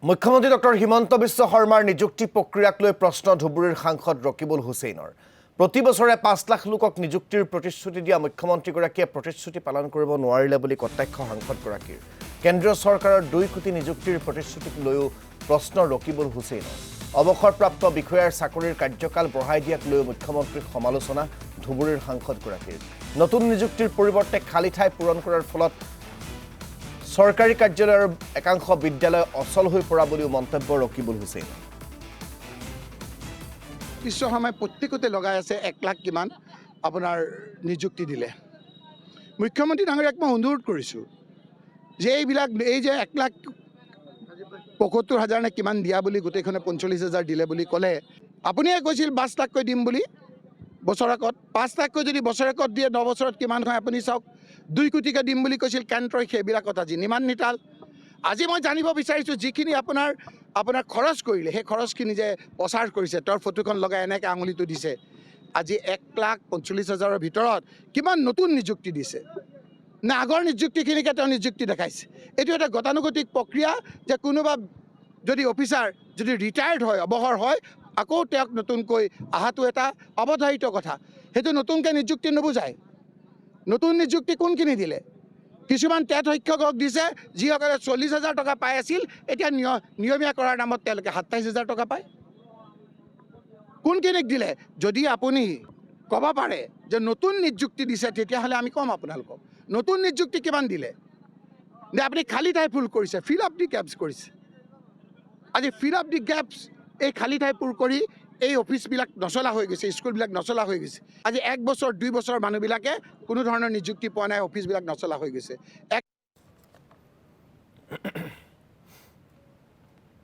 মুখ্যমন্ত্ৰী ডক্টৰ হিমন্ত বিশ্ব শৰ্মাৰ নিযুক্তি প্ৰক্ৰিয়াক লৈ প্ৰশ্ন ধুবুৰীৰ সাংসদ ৰকিবুল হুছেইনৰ। প্ৰতি বছৰে ৫ লাখ লোকক নিযুক্তিৰ প্ৰতিশ্ৰুতি দিয়া মুখ্যমন্ত্ৰীগৰাকীয়ে প্ৰতিশ্ৰুতি পালন কৰিব নোৱাৰিলে বুলি কটাক্ষ সাংসদগৰাকীৰ। কেন্দ্ৰীয় চৰকাৰৰ ২ কোটি নিযুক্তিৰ প্ৰতিশ্ৰুতিক লৈও প্ৰশ্ন ৰকিবুল হুছেইনৰ। অৱসৰপ্ৰাপ্ত বিষয়াৰ চাকৰিৰ কাৰ্যকাল বঢ়াই দিয়াক লৈ মুখ্যমন্ত্ৰীক সমালোচনা ধুবুৰীৰ সাংসদগৰাকীৰ। নতুন নিযুক্তিৰ পৰিৱৰ্তে খালী ঠাই পূৰণ কৰাৰ ফলত চৰকাৰী কাৰ্যালয়ৰ একাংশ বিদ্যালয় অচল হৈ পৰা বুলিও মন্তব্য ৰকিবুল হুছেইনৰ। বিশ্ব শৰ্মাই প্ৰত্যেকতে লগাই আছে ১ লাখ কিমান আপোনাৰ নিযুক্তি দিলে। মুখ্যমন্ত্ৰী ডাঙৰীয়াক মই অনুৰোধ কৰিছোঁ যে এই যে ১,৭৫,০০০ নে কিমান দিয়া বুলি গোটেইখনে ৪৫,০০০ দিলে বুলি ক'লে, আপুনিয়ে কৈছিল ৫ লাখকৈ দিম বুলি বছৰেকত। ৫ লাখকৈ যদি বছৰেকত দিয়ে ৯ বছৰত কিমান হয় আপুনি চাওক। ২ কোটিকৈ দিম বুলি কৈছিল কেন্দ্ৰই, সেইবিলাকত আজি নিমান নিতাল। আজি মই জানিব বিচাৰিছোঁ যিখিনি আপোনাৰ খৰচ কৰিলে, সেই খৰচখিনি যে প্ৰচাৰ কৰিছে, তেওঁৰ ফটোখন লগাই এনেকৈ আঙুলিটো দিছে। আজি ১,৪৫,০০০ৰ ভিতৰত কিমান নতুন নিযুক্তি দিছে নে আগৰ নিযুক্তিখিনিকে তেওঁ নিযুক্তি দেখাইছে? এইটো এটা গতানুগতিক প্ৰক্ৰিয়া যে কোনোবা যদি অফিচাৰ যদি ৰিটায়াৰ্ড হয়, অৱসৰ হয়, আকৌ তেওঁক নতুনকৈ অহাটো এটা অৱধাৰিত কথা। সেইটো নতুনকৈ নিযুক্তি নুবুজায়। নতুন নিযুক্তি কোনখিনি দিলে? কিছুমান টেট শিক্ষকক দিছে যিসকলে ৪০,০০০ টকা পাই আছিল, এতিয়া নিয়মীয়া কৰাৰ নামত তেওঁলোকে ২৭,০০০ টকা পায়। কোনখিনিক দিলে? যদি আপুনি ক'ব পাৰে যে নতুন নিযুক্তি দিছে, তেতিয়াহ'লে আমি ক'ম আপোনালোকক নতুন নিযুক্তি কিমান দিলে। নে আপুনি খালী ঠাই ফুল কৰিছে, ফিল আপ দি গেপছ কৰিছে। আজি ফিল আপ দি গেপছ, এই খালী ঠাই পূৰ কৰি এই অফিচবিলাক নচলা হৈ গৈছে, স্কুলবিলাক নচলা হৈ গৈছে। আজি ১ বছৰ ২ বছৰ মানুহবিলাকে কোনো ধৰণৰ নিযুক্তি পোৱা নাই, অফিচবিলাক নচলা হৈ গৈছে।